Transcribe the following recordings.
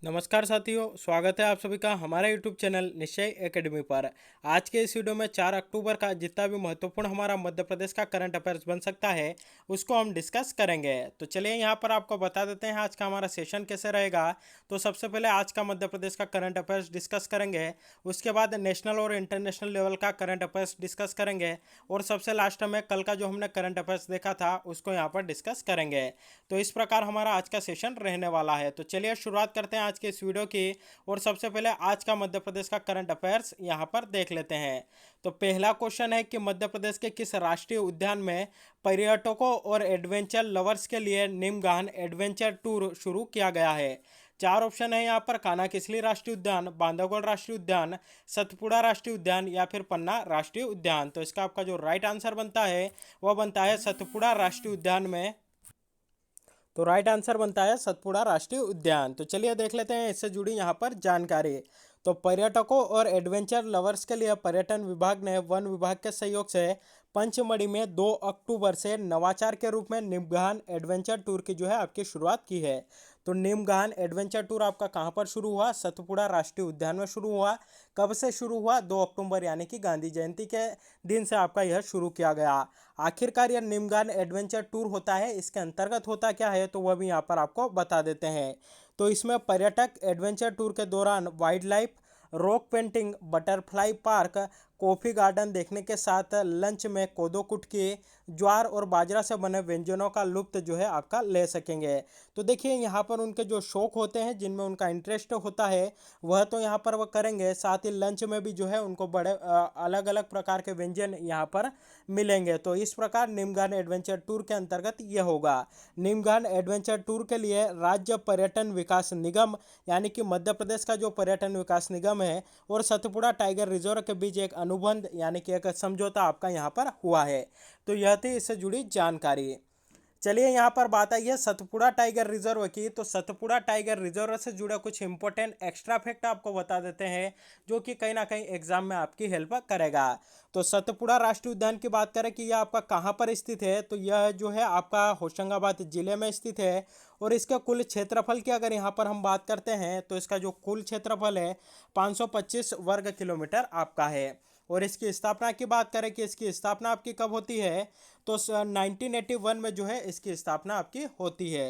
नमस्कार साथियों, स्वागत है आप सभी का हमारे यूट्यूब चैनल निश्चय एकेडमी पर। आज के इस वीडियो में 4 अक्टूबर का जितना भी महत्वपूर्ण हमारा मध्य प्रदेश का करंट अफेयर्स बन सकता है उसको हम डिस्कस करेंगे। तो चलिए यहाँ पर आपको बता देते हैं आज का हमारा सेशन कैसे रहेगा। तो सबसे पहले आज का मध्य प्रदेश का करंट अफेयर्स डिस्कस करेंगे, उसके बाद नेशनल और इंटरनेशनल लेवल का करंट अफेयर्स डिस्कस करेंगे और सबसे लास्ट में कल का जो हमने करंट अफेयर्स देखा था उसको यहाँ पर डिस्कस करेंगे। तो इस प्रकार हमारा आज का सेशन रहने वाला है। तो चलिए शुरुआत करते हैं आज के इस वीडियो की और सबसे पहले आज का मध्य प्रदेश का करंट अफेयर्स यहाँ पर देख लेते हैं। तो पहला क्वेश्चन है कि मध्य प्रदेश के किस राष्ट्रीय उद्यान में पर्यटकों और एडवेंचर लवर्स के लिए निमगहन एडवेंचर टूर शुरू किया गया है। चार ऑप्शन है यहाँ पर, कान्हा-किसली राष्ट्रीय उद्यान, बांधवगढ़ राष्ट्रीय उद्यान, सतपुड़ा राष्ट्रीय उद्यान या फिर पन्ना राष्ट्रीय उद्यान। तो इसका आपका जो राइट आंसर बनता है वह बनता है सतपुड़ा राष्ट्रीय उद्यान में। तो राइट आंसर बनता है सतपुड़ा राष्ट्रीय उद्यान। तो चलिए देख लेते हैं इससे जुड़ी यहाँ पर जानकारी। तो पर्यटकों और एडवेंचर लवर्स के लिए पर्यटन विभाग ने वन विभाग के सहयोग से पंचमढ़ी में 2 अक्टूबर से नवाचार के रूप में निमगहन एडवेंचर टूर की जो है आपकी शुरुआत की है। तो निमगहन एडवेंचर टूर आपका कहाँ पर शुरू हुआ? सतपुड़ा राष्ट्रीय उद्यान में शुरू हुआ। कब से शुरू हुआ? 2 अक्टूबर यानी कि गांधी जयंती के दिन से आपका यह शुरू किया गया। आखिरकार यह निमगहन एडवेंचर टूर होता है, इसके अंतर्गत होता क्या है तो वह भी यहाँ पर आपको बता देते हैं। तो इसमें पर्यटक एडवेंचर टूर के दौरान wild life, rock painting, butterfly park, coffee garden देखने के साथ लंच में कोदो कुटकी, ज्वार और बाजरा से बने व्यंजनों का लुत्फ जो है आपका ले सकेंगे। तो देखिए यहाँ पर उनके जो शौक होते हैं, जिनमें उनका इंटरेस्ट होता है वह तो यहाँ पर वह करेंगे, साथ ही लंच में भी जो है उनको बड़े अलग अलग प्रकार के व्यंजन यहाँ पर मिलेंगे। तो इस प्रकार निमगहन एडवेंचर टूर के अंतर्गत यह होगा। निमगहन एडवेंचर टूर के लिए राज्य पर्यटन विकास निगम यानी कि मध्य प्रदेश का जो पर्यटन विकास निगम है और सतपुड़ा टाइगर रिजर्व के बीच एक अनुबंध यानी कि एक समझौता आपका यहाँ पर हुआ है। तो यह थी इससे जुड़ी जानकारी। चलिए यहाँ पर बात आई है सतपुड़ा टाइगर रिजर्व की। तो सतपुड़ा टाइगर रिजर्व से जुड़े कुछ इंपॉर्टेंट एक्स्ट्रा फैक्ट आपको बता देते हैं जो कि कहीं ना कहीं एग्जाम में आपकी हेल्प करेगा। तो सतपुड़ा राष्ट्रीय उद्यान की बात करें कि यह आपका कहाँ पर स्थित है, तो यह जो है आपका होशंगाबाद जिले में स्थित है। और इसका कुल क्षेत्रफल की अगर यहाँ पर हम बात करते हैं तो इसका जो कुल क्षेत्रफल है 525 वर्ग किलोमीटर आपका है। और इसकी स्थापना की बात करें कि इसकी स्थापना आपकी कब होती है, तो 1981 में जो है इसकी स्थापना आपकी होती है।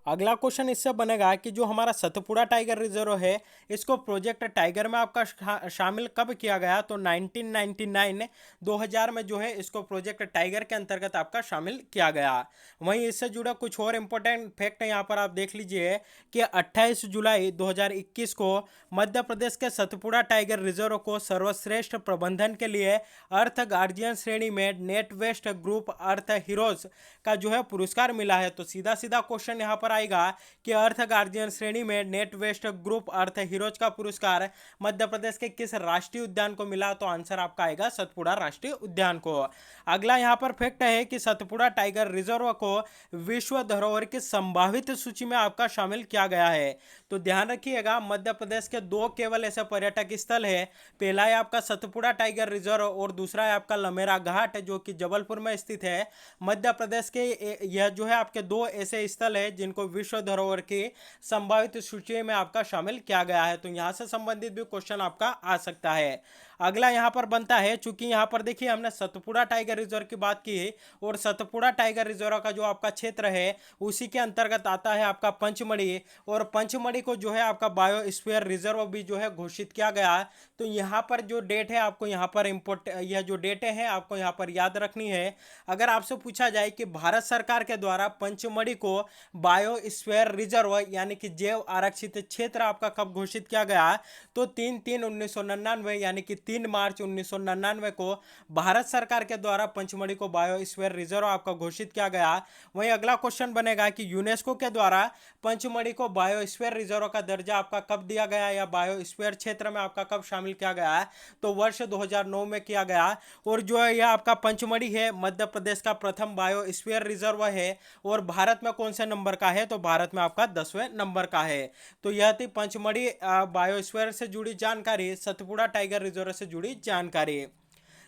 अगला क्वेश्चन इससे बनेगा कि जो हमारा सतपुड़ा टाइगर रिजर्व है इसको प्रोजेक्ट टाइगर में आपका शामिल कब किया गया, तो 1999 2000 में जो है इसको प्रोजेक्ट टाइगर के अंतर्गत आपका शामिल किया गया। वहीं इससे जुड़ा कुछ और इम्पोर्टेंट फैक्ट यहाँ पर आप देख लीजिए कि 28 जुलाई 2021 को मध्य प्रदेश के सतपुड़ा टाइगर रिजर्व को सर्वश्रेष्ठ प्रबंधन के लिए अर्थ गार्जियन श्रेणी में नेट वेस्ट ग्रुप अर्थ हीरोज का जो है पुरस्कार मिला है। तो सीधा सीधा क्वेश्चन यहाँ पर आएगा कि अर्थ गार्जियन श्रेणी में नेट वेस्ट ग्रुप अर्थ हीरोज का पुरस्कार मध्य प्रदेश के किस राष्ट्रीय उद्यान को मिला, तो आंसर आपका आएगा सतपुड़ा राष्ट्रीय उद्यान को। अगला यहाँ पर फैक्ट है कि सतपुड़ा टाइगर रिजर्व को विश्व धरोहर की संभावित सूची में आपका शामिल किया गया है। तो ध्यान रखिएगा मध्य प्रदेश के दो केवल ऐसे पर्यटक स्थल है, पहला है आपका सतपुड़ा टाइगर रिजर्व और दूसरा है आपका लमेरा घाट जो कि जबलपुर में स्थित है। मध्य प्रदेश के यह जो है आपके दो ऐसे स्थल है जिनको विश्व धरोहर की संभावित सूची में आपका शामिल किया गया है। तो यहां से संबंधित भी क्वेश्चन आपका आ सकता है। अगला यहां पर बनता है, चूंकि यहां पर देखिए हमने सतपुड़ा टाइगर रिजर्व की बात की और सतपुड़ा टाइगर रिजर्व का जो आपका क्षेत्र है उसी के अंतर्गत आता है आपका पंचमढ़ी, और पंचमढ़ी को जो है आपका बायोस्फीयर रिजर्व भी जो है घोषित किया गया। तो यहाँ पर जो डेट है आपको यहाँ पर यह जो डेटें हैं आपको यहाँ पर याद रखनी है। अगर आपसे पूछा जाए कि भारत सरकार के द्वारा पंचमढ़ी को बायोस्फीयर रिजर्व यानी कि जैव आरक्षित क्षेत्र आपका कब घोषित किया गया, तो 3/3/1999 यानी कि 3 मार्च 1999 को भारत सरकार के द्वारा पंचमढ़ी को बायोस्फीयर रिजर्व आपका घोषित किया गया। वहीं अगला क्वेश्चन बनेगा कि यूनेस्को के द्वारा पंचमढ़ी को बायोस्फीयर रिजर्व का दर्जा आपका कब दिया गया या बायोस्फीयर क्षेत्र में आपका कब शामिल किया गया, तो वर्ष 2009 में किया गया। और जो है यह आपका पंचमढ़ी है मध्य प्रदेश का प्रथम बायोस्फीयर रिजर्व है और भारत में कौन से नंबर का है, तो भारत में आपका 10वें नंबर का है। तो यह थी पंचमढ़ी बायोस्फीयर से जुड़ी जानकारी, सतपुड़ा टाइगर रिजर्व से जुड़ी जानकारी।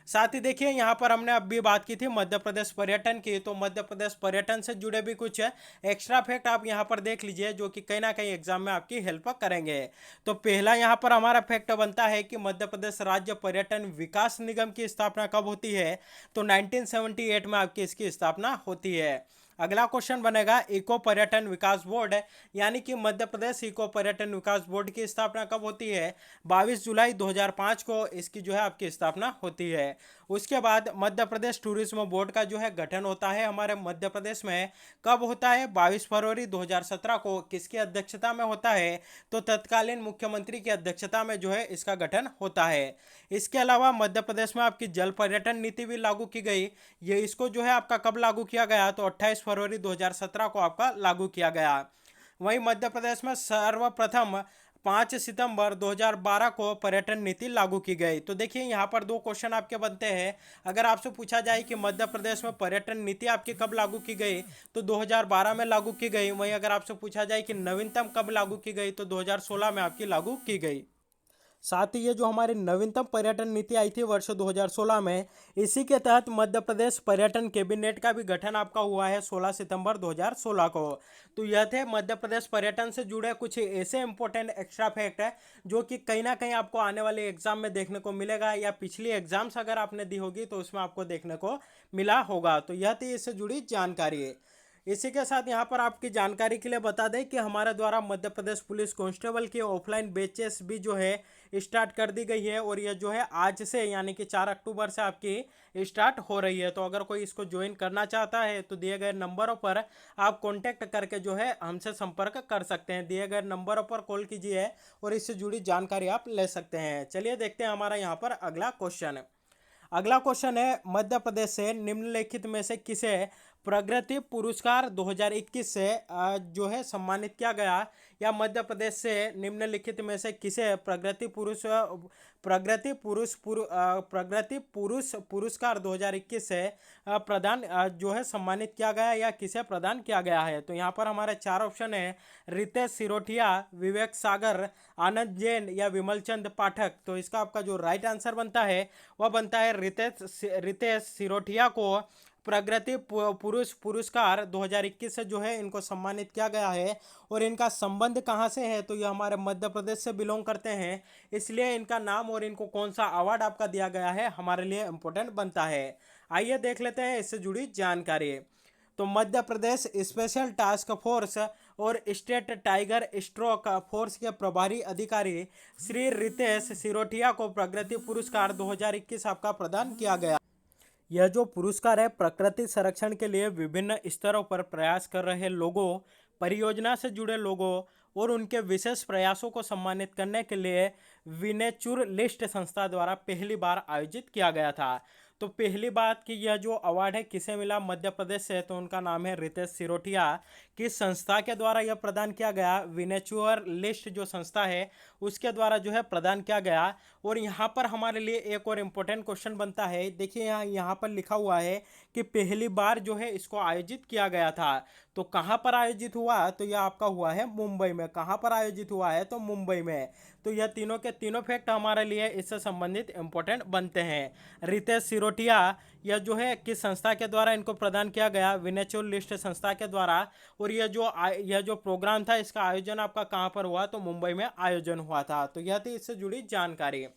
साथ ही देखिए यहाँ पर हमने अभी बात की थी मध्य प्रदेश पर्यटन की, तो मध्य प्रदेश पर्यटन से जुड़े भी कुछ एक्स्ट्रा फैक्ट आप यहाँ पर देख लीजिए जो कि कहीं ना कहीं एग्जाम में आपकी हेल्प करेंगे। तो पहला यहाँ पर हमारा फैक्ट बनता है कि मध्य प्रदेश राज्य पर्यटन विकास निगम की स्थापना कब होती है, तो 1978 में आपकी इसकी स्थापना होती है। अगला क्वेश्चन बनेगा इको पर्यटन विकास बोर्ड, यानी कि मध्य प्रदेश इको पर्यटन विकास बोर्ड की स्थापना कब होती है, 22 जुलाई 2005 को इसकी जो है आपकी स्थापना होती है। उसके बाद मध्य प्रदेश टूरिज्म बोर्ड का जो है गठन होता है हमारे मध्य प्रदेश में, कब होता है, 22 फरवरी 2017 को। किसकी अध्यक्षता में होता है, तो तत्कालीन मुख्यमंत्री की अध्यक्षता में जो है इसका गठन होता है। इसके अलावा मध्य प्रदेश में आपकी जल पर्यटन नीति भी लागू की गई। ये इसको जो है आपका कब लागू किया गया, तो 28 फरवरी 2017 को आपका लागू किया गया। वहीं मध्य प्रदेश में सर्वप्रथम 5 सितंबर 2012 को पर्यटन नीति लागू की गई। तो देखिए यहाँ पर दो क्वेश्चन आपके बनते हैं। अगर आपसे पूछा जाए कि मध्य प्रदेश में पर्यटन नीति आपकी कब लागू की गई, तो 2012 में लागू की गई। वहीं अगर आपसे पूछा जाए कि नवीनतम कब लागू की गई, तो 2016 में आपकी लागू की गई। साथ ही ये जो हमारी नवीनतम पर्यटन नीति आई थी वर्ष 2016 में, इसी के तहत मध्य प्रदेश पर्यटन कैबिनेट का भी गठन आपका हुआ है 16 सितंबर 2016 को। तो यह थे मध्य प्रदेश पर्यटन से जुड़े कुछ ऐसे इंपॉर्टेंट एक्स्ट्रा फैक्ट है जो कि कहीं ना कहीं आपको आने वाले एग्जाम में देखने को मिलेगा, या पिछली एग्जाम्स अगर आपने दी होगी तो उसमें आपको देखने को मिला होगा। तो यह थी इससे जुड़ी जानकारी है। इसी के साथ यहाँ पर आपकी जानकारी के लिए बता दें कि हमारे द्वारा मध्य प्रदेश पुलिस कांस्टेबल की ऑफलाइन बैचेस भी जो है स्टार्ट कर दी गई है, और ये जो है आज से यानी कि 4 अक्टूबर से आपकी स्टार्ट हो रही है। तो अगर कोई इसको ज्वाइन करना चाहता है तो दिए गए नंबरों पर आप कॉन्टैक्ट करके जो है हमसे संपर्क कर सकते हैं। दिए गए नंबरों पर कॉल कीजिए और इससे जुड़ी जानकारी आप ले सकते हैं। चलिए देखते हैं हमारा यहाँ पर अगला क्वेश्चन। अगला क्वेश्चन है मध्य प्रदेश से निम्नलिखित में से किसे प्रगति पुरस्कार 2021 से जो है सम्मानित किया गया, या मध्य प्रदेश से निम्नलिखित में से किसे प्रगति पुरुष पुरस्कार 2021 से प्रदान जो है सम्मानित किया गया, या किसे प्रदान किया गया है। तो यहाँ पर हमारे चार ऑप्शन है, रितेश सिरोठिया, विवेक सागर, आनंद जैन या विमल चंद पाठक। तो इसका आपका जो राइट आंसर बनता है वह बनता है रितेश सिरोठिया को प्रगति पुरुष पुरस्कार 2021 से जो है इनको सम्मानित किया गया है। और इनका संबंध कहाँ से है, तो ये हमारे मध्य प्रदेश से बिलोंग करते हैं, इसलिए इनका नाम और इनको कौन सा अवार्ड आपका दिया गया है हमारे लिए इम्पोर्टेंट बनता है। आइए देख लेते हैं इससे जुड़ी जानकारी। तो Madhya Pradesh special task force और स्टेट टाइगर स्ट्रोक फोर्स के प्रभारी अधिकारी श्री रितेश सिरोठिया को प्रगति पुरस्कार 2021 आपका प्रदान किया गया। यह जो पुरस्कार है प्रकृति संरक्षण के लिए विभिन्न स्तरों पर प्रयास कर रहे लोगों, परियोजना से जुड़े लोगों और उनके विशेष प्रयासों को सम्मानित करने के लिए विनेचुर लिस्ट संस्था द्वारा पहली बार आयोजित किया गया था। तो पहली बात कि यह जो अवार्ड है किसे मिला, मध्य प्रदेश से, तो उनका नाम है रितेश सिरोठिया। किस संस्था के द्वारा यह प्रदान किया गया, विनेचुर लिस्ट जो संस्था है उसके द्वारा जो है प्रदान किया गया। और यहाँ पर हमारे लिए एक और इम्पोर्टेंट क्वेश्चन बनता है। देखिए यहाँ पर लिखा हुआ है कि पहली बार जो है इसको आयोजित किया गया था। तो कहाँ पर आयोजित हुआ, तो यह आपका हुआ है मुंबई में। कहाँ पर आयोजित हुआ है, तो मुंबई में। तो यह तीनों के तीनों फैक्ट हमारे लिए इससे संबंधित इंपॉर्टेंट बनते हैं। रितेश सिरोठिया यह जो है किस संस्था के द्वारा इनको प्रदान किया गया, विनेचुर लिस्ट संस्था के द्वारा। और यह जो प्रोग्राम था इसका आयोजन आपका कहाँ पर हुआ, तो मुंबई में आयोजन हुआ था। तो यह थी इससे जुड़ी जानकारी।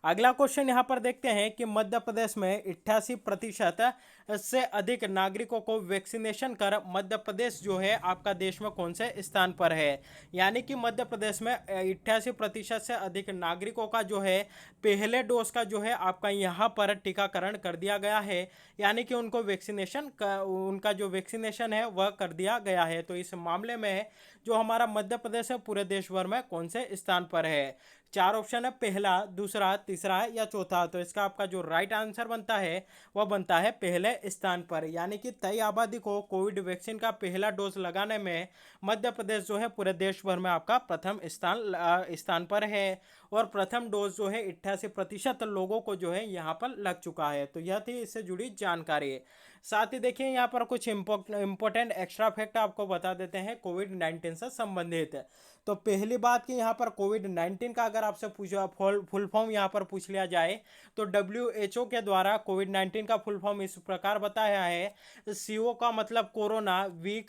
अगला क्वेश्चन यहाँ पर देखते हैं कि मध्य प्रदेश में 88% से अधिक नागरिकों को वैक्सीनेशन कर मध्य प्रदेश जो है आपका देश में कौन से स्थान पर है। यानी कि मध्य प्रदेश में 88% से अधिक नागरिकों का जो है पहले डोज का जो है आपका यहाँ पर टीकाकरण कर दिया गया है, यानी कि उनको उनका जो वैक्सीनेशन है वह कर दिया गया है। तो इस मामले में जो हमारा मध्य प्रदेश है पूरे देश भर में कौन से स्थान पर है। चार ऑप्शन है, पहला, दूसरा, तीसरा या चौथा। तो इसका आपका जो राइट आंसर बनता है वह बनता है पहले स्थान पर, यानी कि तय आबादी को कोविड वैक्सीन का पहला डोज लगाने में मध्य प्रदेश जो है पूरे देश भर में आपका प्रथम स्थान पर है। और प्रथम डोज जो है 88% लोगों को जो है यहाँ पर लग चुका है। तो यह थी इससे जुड़ी जानकारी। साथ ही देखिए यहाँ पर कुछ इंपॉर्टेंट एक्स्ट्रा फैक्ट आपको बता देते हैं कोविड 19 से संबंधित। तो पहली बात कि यहाँ पर कोविड-19 का अगर आपसे पूछा फुल फॉर्म यहाँ पर पूछ लिया जाए तो WHO के द्वारा कोविड-19 का फुल फॉर्म इस प्रकार बताया है। CO का मतलब कोरोना, VI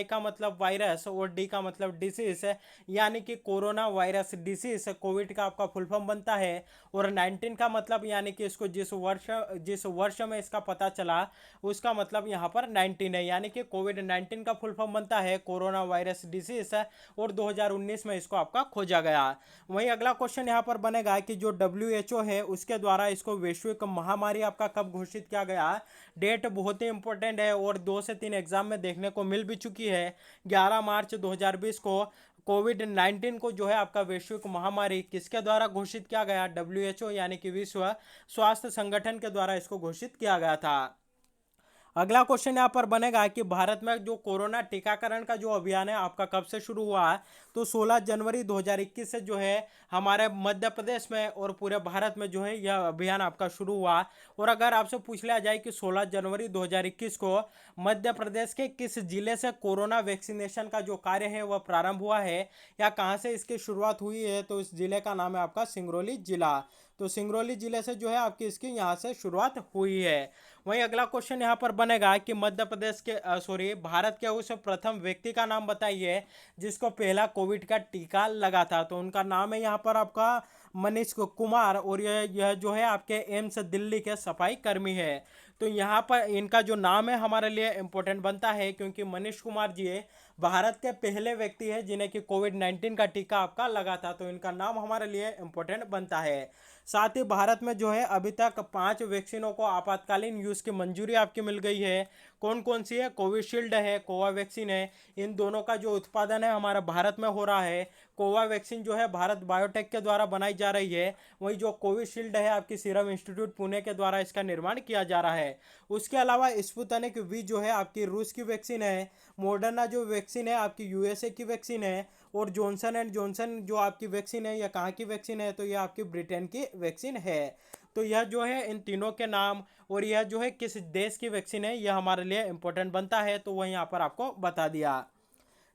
का मतलब वायरस और D का मतलब डिसीज, यानी कि कोरोना वायरस डिसीज कोविड का आपका फुल फॉर्म बनता है। और 19 का मतलब यानी कि इसको जिस वर्ष में इसका पता चला उसका मतलब यहाँ पर 19 है, यानी कि कोविड-19 का फुल फॉर्म बनता है कोरोना वायरस डिसीज और 2019 में इसको आपका खोजा गया। वहीं अगला क्वेश्चन यहाँ पर बनेगा कि जो WHO है उसके द्वारा इसको वैश्विक महामारी आपका कब घोषित किया गया। डेट बहुत ही इंपॉर्टेंट है और 2 से 3 एग्जाम में देखने को मिल भी चुकी है। 11 मार्च 2020 को कोविड-19 को जो है आपका वैश्विक महामारी किसके द्वारा घोषित किया गया। WHO यानी कि विश्व स्वास्थ्य संगठन के द्वारा इसको घोषित किया गया था। अगला क्वेश्चन यहाँ पर बनेगा कि भारत में जो कोरोना टीकाकरण का जो अभियान है आपका कब से शुरू हुआ। तो 16 जनवरी 2021 से जो है हमारे मध्य प्रदेश में और पूरे भारत में जो है यह अभियान आपका शुरू हुआ। और अगर आपसे पूछ लिया जाए कि 16 जनवरी 2021 को मध्य प्रदेश के किस जिले से कोरोना वैक्सीनेशन का जो कार्य है वह प्रारंभ हुआ है या कहाँ से इसकी शुरुआत हुई है, तो इस जिले का नाम है आपका सिंगरौली जिला। तो सिंगरौली जिले से जो है आपकी इसकी यहाँ से शुरुआत हुई है। वहीं अगला क्वेश्चन यहाँ पर बनेगा कि मध्य प्रदेश के भारत के उस प्रथम व्यक्ति का नाम बताइए जिसको पहला कोविड का टीका लगा था। तो उनका नाम है यहाँ पर आपका मनीष कुमार और यह जो है आपके एम्स दिल्ली के सफाई कर्मी है। तो यहाँ पर इनका जो नाम है हमारे लिए इम्पोर्टेंट बनता है क्योंकि मनीष कुमार जी भारत के पहले व्यक्ति है जिन्हें कि कोविड-19 का टीका आपका लगा था। तो इनका नाम हमारे लिए इम्पोर्टेंट बनता है। साथ ही भारत में जो है अभी तक 5 वैक्सीनों को आपातकालीन यूज़ की मंजूरी आपकी मिल गई है। कौन कौन सी है, कोविशील्ड है, कोवावैक्सीन है। इन दोनों का जो उत्पादन है हमारा भारत में हो रहा है। कोवावैक्सीन जो है भारत बायोटेक के द्वारा बनाई जा रही है। वहीं जो कोविशील्ड है आपकी सीरम इंस्टीट्यूट पुणे के द्वारा इसका निर्माण किया जा रहा है। उसके अलावा स्पुतनिक वी जो है आपकी रूस की वैक्सीन है। मॉडर्ना जो वैक्सीन है आपकी USA की वैक्सीन है। और जॉनसन एंड जॉनसन जो आपकी वैक्सीन है यह कहाँ की वैक्सीन है, तो यह आपकी ब्रिटेन की वैक्सीन है। तो यह जो है इन तीनों के नाम और यह जो है किस देश की वैक्सीन है यह हमारे लिए इंपॉर्टेंट बनता है, तो वह यहाँ पर आपको बता दिया।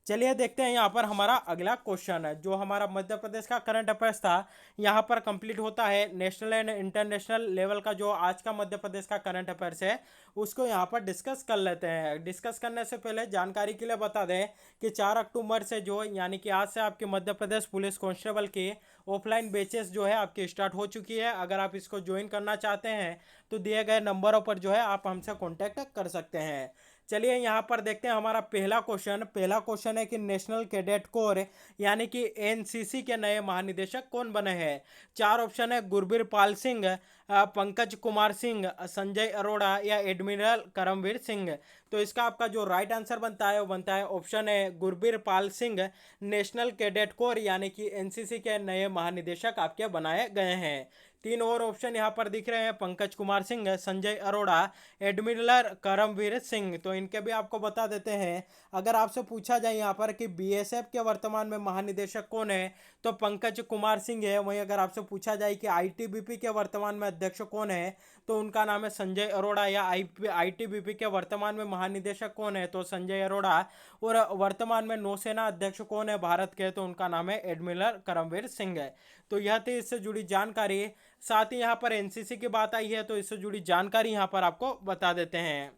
चलिए देखते हैं यहाँ पर हमारा अगला क्वेश्चन है जो हमारा मध्य प्रदेश का करंट अफेयर्स था यहाँ पर कंप्लीट होता है। नेशनल एंड इंटरनेशनल लेवल का जो आज का मध्य प्रदेश का करंट अफेयर्स है उसको यहाँ पर डिस्कस कर लेते हैं। डिस्कस करने से पहले जानकारी के लिए बता दें कि 4 अक्टूबर से जो यानी कि आज से आपकी मध्य प्रदेश पुलिस कांस्टेबल की ऑफलाइन बैचेस जो है आपकी स्टार्ट हो चुकी है। अगर आप इसको ज्वाइन करना चाहते हैं तो दिए गए नंबरों पर जो है आप हमसे कॉन्टैक्ट कर सकते हैं। चलिए यहाँ पर देखते हैं हमारा पहला क्वेश्चन है कि नेशनल कैडेट कोर यानी कि NCC के नए महानिदेशक कौन बने हैं। 4 ऑप्शन है, गुरबीर पाल सिंह, पंकज कुमार सिंह, संजय अरोड़ा या एडमिरल करमवीर सिंह। तो इसका आपका जो राइट आंसर बनता है वो बनता है ऑप्शन है Gurbir Pal Singh. National cadet corps यानी कि NCC के नए महानिदेशक आपके बनाए गए हैं। 3 और ऑप्शन यहाँ पर दिख रहे हैं, पंकज कुमार सिंह, संजय अरोड़ा, एडमिरल करमवीर सिंह। तो इनके भी आपको बता देते हैं। अगर आपसे पूछा जाए यहाँ पर कि BSF के वर्तमान में महानिदेशक कौन है तो पंकज कुमार सिंह है। वहीं अगर आपसे पूछा जाए कि ITBP के वर्तमान में अध्यक्ष कौन है तो उनका नाम है संजय अरोड़ा, या ITBP के वर्तमान में महानिदेशक कौन है तो संजय अरोड़ा। और वर्तमान में नौसेना अध्यक्ष कौन है भारत के तो उनका नाम है एडमिरल करमवीर सिंह है। तो यह थी इससे जुड़ी जानकारी। साथ ही यहाँ पर NCC की बात आई है तो इससे जुड़ी जानकारी यहाँ पर आपको बता देते हैं।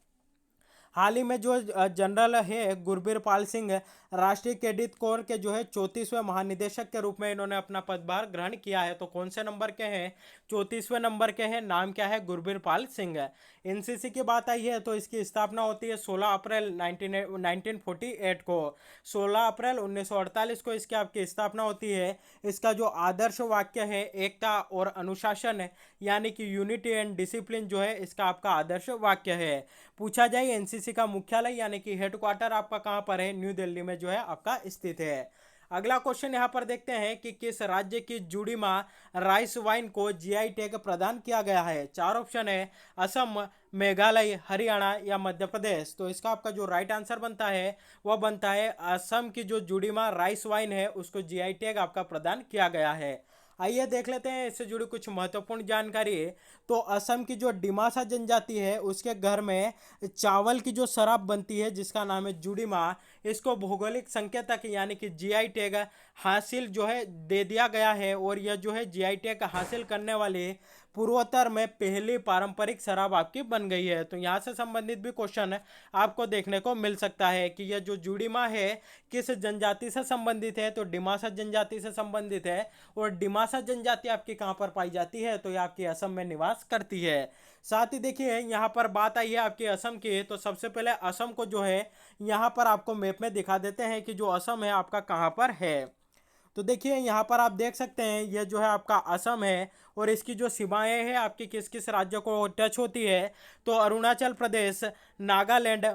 हाल ही में जो जनरल है गुरबीर पाल सिंह राष्ट्रीय कैडेट कोर के जो है 34वें महानिदेशक के रूप में इन्होंने अपना पदभार ग्रहण किया है। तो कौन से नंबर के हैं, 34वें नंबर के हैं। नाम क्या है, गुरबीर पाल सिंह। NCC की बात आई है तो इसकी स्थापना होती है 16 अप्रैल 1948 को। 16 अप्रैल 1948 को इसकी आपकी स्थापना होती है। इसका जो आदर्श वाक्य है एकता और अनुशासन यानी कि यूनिटी एंड डिसिप्लिन जो है इसका आपका आदर्श वाक्य है। पूछा जाए NCC का मुख्यालय यानी कि हेडक्वार्टर आपका कहाँ पर है, न्यू दिल्ली में जो है आपका स्थित है। अगला क्वेश्चन यहाँ पर देखते हैं कि किस राज्य की जुड़ीमा राइस वाइन को GI टैग प्रदान किया गया है। 4 ऑप्शन है, असम, मेघालय, हरियाणा या मध्य प्रदेश। तो इसका आपका जो राइट आंसर बनता है वह बनता है असम की जो जुड़ीमा राइस वाइन है उसको GI टैग आपका प्रदान किया गया है। आइए देख लेते हैं इससे जुड़ी कुछ महत्वपूर्ण जानकारी। तो असम की जो डिमासा जनजाति है उसके घर में चावल की जो शराब बनती है जिसका नाम है जुड़ीमा, इसको भौगोलिक संकेतक यानी कि जीआई टैग हासिल जो है दे दिया गया है। और यह जो है जीआई टैग हासिल करने वाले पूर्वोत्तर में पहली पारंपरिक शराब आपकी बन गई है। तो यहाँ से संबंधित भी क्वेश्चन आपको देखने को मिल सकता है कि यह जो जुड़ीमा है किस जनजाति से संबंधित है, तो डिमासा जनजाति से संबंधित है। और डिमासा जनजाति आपकी कहाँ पर पाई जाती है, तो ये आपकी असम में निवास करती है। साथ ही देखिए यहाँ पर बात आई है आपकी असम की, तो सबसे पहले असम को जो है यहाँ पर आपको मैप में दिखा देते हैं कि जो असम है आपका कहाँ पर है। तो देखिए यहाँ पर आप देख सकते हैं यह जो है आपका असम है और इसकी जो सीमाएं हैं आपकी किस किस राज्यों को टच होती है, तो अरुणाचल प्रदेश, नागालैंड,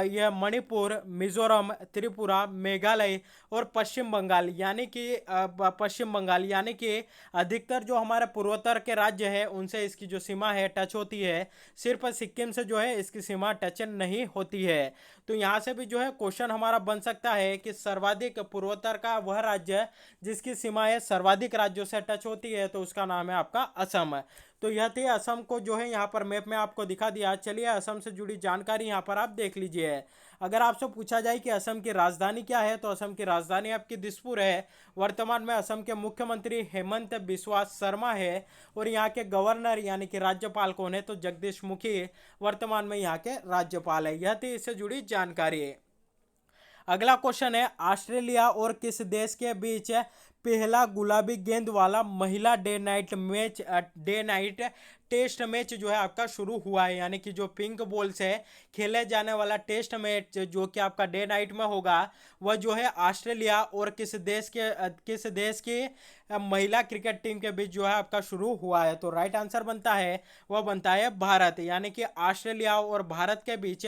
यह मणिपुर, मिजोरम, त्रिपुरा, मेघालय और पश्चिम बंगाल, यानी कि पश्चिम बंगाल यानी कि अधिकतर जो हमारे पूर्वोत्तर के राज्य है उनसे इसकी जो सीमा है टच होती है। सिर्फ सिक्किम से जो है इसकी सीमा टच नहीं होती है। तो यहाँ से भी जो है क्वेश्चन हमारा बन सकता है कि सर्वाधिक पूर्वोत्तर का वह राज्य जिसकी सीमाएं सर्वाधिक राज्यों से टच होती है, तो उसका नाम है आपका असम। तो यह थी असम को जो है यहाँ पर मैप में आपको दिखा दिया। चलिए असम से जुड़ी जानकारी यहाँ पर आप देख लीजिए। अगर आपसे पूछा जाए कि असम की राजधानी क्या है, तो असम की राजधानी आपकी दिसपुर है। वर्तमान में असम के मुख्यमंत्री हेमंत बिस्वा शर्मा है और यहाँ के गवर्नर यानी कि राज्यपाल कौन है, तो जगदीश मुखी वर्तमान में यहाँ के राज्यपाल है। यह थी इससे जुड़ी जानकारी। अगला क्वेश्चन है ऑस्ट्रेलिया और किस देश के बीच पहला गुलाबी गेंद वाला महिला डे नाइट टेस्ट मैच जो है आपका शुरू हुआ है, यानी कि जो पिंक बॉल से खेले जाने वाला टेस्ट मैच जो कि आपका डे नाइट में होगा वह जो है ऑस्ट्रेलिया और किस देश की महिला क्रिकेट टीम के बीच जो है आपका शुरू हुआ है। तो राइट आंसर बनता है वह बनता है भारत, यानी कि ऑस्ट्रेलिया और भारत के बीच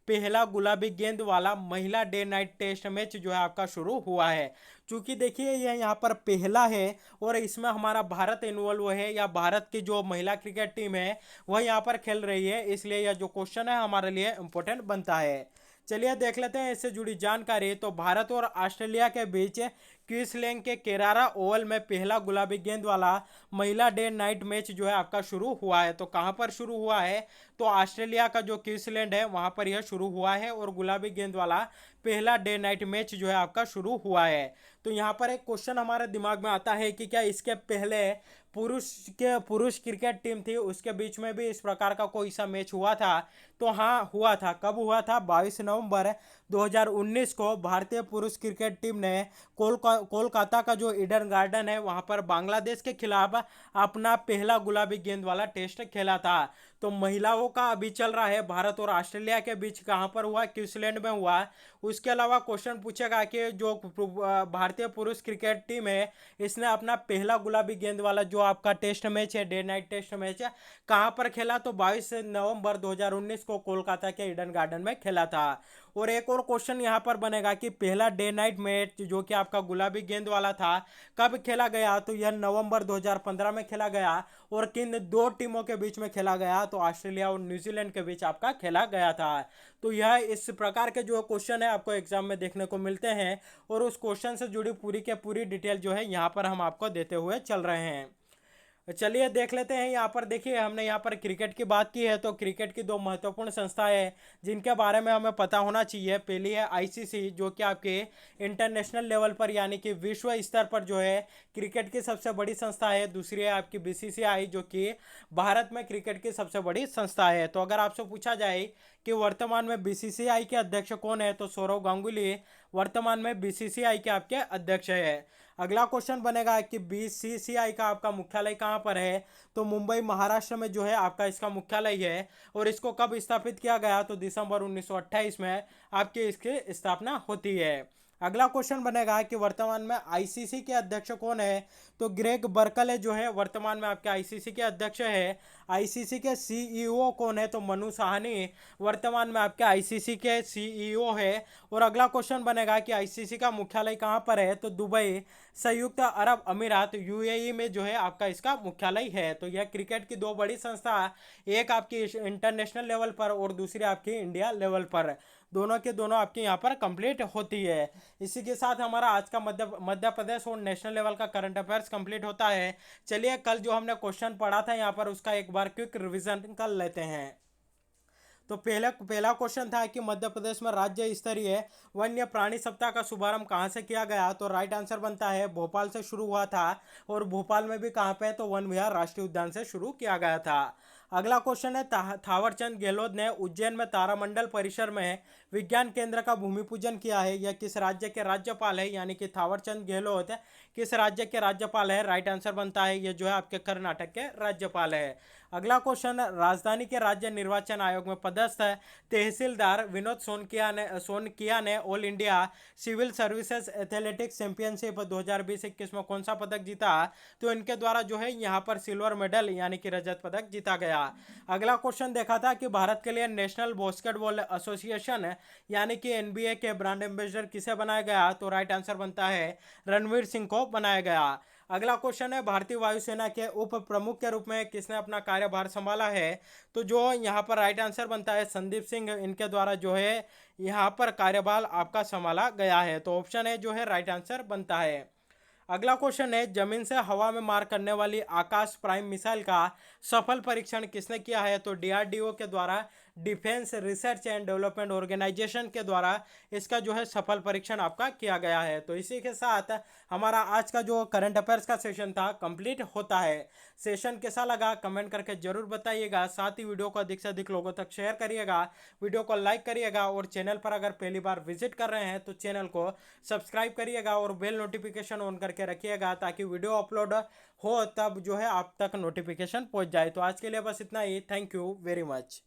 पहला गुलाबी गेंद वाला महिला डे नाइट टेस्ट मैच जो है आपका शुरू हुआ है। चूंकि देखिए यह यहाँ पर पहला है और इसमें हमारा भारत इन्वॉल्व है या भारत की जो महिला क्रिकेट टीम है वह यहाँ पर खेल रही है, इसलिए यह जो क्वेश्चन है हमारे लिए इंपॉर्टेंट बनता है। चलिए देख लेते हैं इससे जुड़ी जानकारी। तो भारत और ऑस्ट्रेलिया के बीच क्वींसलैंड के केरारा ओवल में पहला गुलाबी गेंद वाला महिला डे नाइट मैच जो है आपका शुरू हुआ है। तो कहां पर शुरू हुआ है, तो ऑस्ट्रेलिया का जो क्वींसलैंड है वहां पर यह शुरू हुआ है और गुलाबी गेंद वाला पहला डे नाइट मैच जो है आपका शुरू हुआ है। तो यहाँ पर एक क्वेश्चन हमारे दिमाग में आता है कि क्या इसके पहले पुरुष क्रिकेट टीम थी उसके बीच में भी इस प्रकार का कोई सा मैच हुआ था, तो हाँ हुआ था। कब हुआ था, 22 नवंबर 2019 को भारतीय पुरुष क्रिकेट टीम ने कोलकाता का जो ईडन गार्डन है वहां पर बांग्लादेश के खिलाफ अपना पहला गुलाबी गेंद वाला टेस्ट खेला था। तो महिलाओं का अभी चल रहा है भारत और ऑस्ट्रेलिया के बीच, कहां पर हुआ, क्वींसलैंड में हुआ। उसके अलावा क्वेश्चन पूछेगा कि जो भारतीय पुरुष क्रिकेट टीम है इसने अपना पहला गुलाबी गेंद वाला जो आपका टेस्ट मैच है, डे नाइट टेस्ट मैच है, कहां पर खेला, तो 22 नवंबर 2019 को कोलकाता के ईडन गार्डन में खेला था। और एक और क्वेश्चन यहां पर बनेगा कि पहला डे नाइट मैच जो कि आपका गुलाबी गेंद वाला था कब खेला गया, तो यह नवंबर 2015 में खेला गया। और किन दो टीमों के बीच में खेला गया, तो ऑस्ट्रेलिया और न्यूजीलैंड के बीच आपका खेला गया था। तो यह इस प्रकार के जो क्वेश्चन है आपको एग्जाम में देखने को मिलते हैं और उस क्वेश्चन से जुड़ी पूरी के पूरी डिटेल जो है यहाँ पर हम आपको देते हुए चल रहे हैं। चलिए देख लेते हैं। यहाँ पर देखिए हमने यहाँ पर क्रिकेट की बात की है, तो क्रिकेट की दो महत्वपूर्ण संस्थाएं जिनके बारे में हमें पता होना चाहिए। पहली है आईसीसी जो कि आपके इंटरनेशनल लेवल पर यानी कि विश्व स्तर पर जो है क्रिकेट की सबसे बड़ी संस्था है। दूसरी है आपकी बीसीसीआई जो कि भारत में क्रिकेट की सबसे बड़ी संस्था है। तो अगर आपसे पूछा जाए कि वर्तमान में बीसीसीआई के अध्यक्ष कौन है, तो सौरव गांगुली वर्तमान में बीसीसीआई के आपके अध्यक्ष है। अगला क्वेश्चन बनेगा कि बीसीसीआई का आपका मुख्यालय कहाँ पर है, तो मुंबई महाराष्ट्र में जो है आपका इसका मुख्यालय है। और इसको कब स्थापित किया गया, तो दिसंबर 1928 में आपकी इसकी स्थापना होती है। अगला क्वेश्चन बनेगा कि वर्तमान में आईसीसी के अध्यक्ष कौन है, तो ग्रेग बर्कले जो है वर्तमान में आपके आईसीसी के अध्यक्ष है। आईसीसी के सीईओ कौन है, तो मनु साहनी वर्तमान में आपके आईसीसी के सीईओ है। और अगला क्वेश्चन बनेगा कि आईसीसी का मुख्यालय कहाँ पर है, तो दुबई संयुक्त अरब अमीरात यूएई में जो है आपका इसका मुख्यालय है। तो यह क्रिकेट की दो बड़ी संस्था, एक आपकी इंटरनेशनल लेवल पर और दूसरी आपकी इंडिया लेवल पर, दोनों के दोनों आपकी यहाँ पर कंप्लीट होती है। इसी के साथ हमारा आज का मध्य प्रदेश और नेशनल लेवल का करंट अफेयर्स कंप्लीट होता है। चलिए कल जो हमने क्वेश्चन पढ़ा था यहाँ पर उसका एक बार क्विक रिवीजन कर लेते हैं। तो पहला पहला क्वेश्चन था कि मध्य प्रदेश में राज्य स्तरीय वन्य प्राणी सप्ताह का शुभारंभ कहाँ से किया गया, तो राइट आंसर बनता है भोपाल से शुरू हुआ था। और भोपाल में भी कहाँ पे, तो वन विहार राष्ट्रीय उद्यान से शुरू किया गया था। अगला क्वेश्चन है थावरचंद गहलोत ने उज्जैन में तारामंडल परिसर में विज्ञान केंद्र का भूमि पूजन किया है। यह किस राज्य के राज्यपाल है, यानी कि थावरचंद गहलोत किस राज्य के राज्यपाल है, राइट आंसर बनता है ये जो है आपके कर्नाटक के राज्यपाल है। अगला क्वेश्चन, राजधानी के राज्य निर्वाचन आयोग में पदस्थ तहसीलदार विनोद सोनकिया ने all India civil services athletics championship 2020-21 में कौन सा पदक जीता, तो इनके द्वारा जो है यहाँ पर सिल्वर मेडल यानी कि रजत पदक जीता गया। अगला क्वेश्चन देखा था कि भारत के लिए नेशनल बास्केटबॉल एसोसिएशन यानी कि एनबीए के ब्रांड एम्बेसडर किसे बनाया गया, तो राइट आंसर बनता है रणवीर सिंह को बनाया गया। अगला क्वेश्चन है भारतीय वायुसेना के उप प्रमुख के रूप में किसने अपना कार्यभार संभाला है, तो जो यहाँ पर राइट आंसर बनता है संदीप सिंह, इनके द्वारा जो है यहाँ पर कार्यभार आपका संभाला गया है। तो ऑप्शन है जो है राइट आंसर बनता है। अगला क्वेश्चन है जमीन से हवा में मार करने वाली आकाश प्राइम मिसाइल का सफल परीक्षण किसने किया है, तो डीआरडीओ के द्वारा, defence research and development organisation के द्वारा इसका जो है सफल परीक्षण आपका किया गया है। तो इसी के साथ हमारा आज का जो करंट अफेयर्स का सेशन था कंप्लीट होता है। सेशन कैसा लगा कमेंट करके जरूर बताइएगा, साथ ही वीडियो को अधिक से अधिक लोगों तक शेयर करिएगा, वीडियो को लाइक करिएगा और चैनल पर अगर पहली बार विजिट कर रहे हैं तो चैनल को सब्सक्राइब करिएगा और बेल नोटिफिकेशन ऑन करके रखिएगा ताकि वीडियो अपलोड हो तब जो है आप तक नोटिफिकेशन पहुंच जाए। तो आज के लिए बस इतना ही, थैंक यू वेरी मच।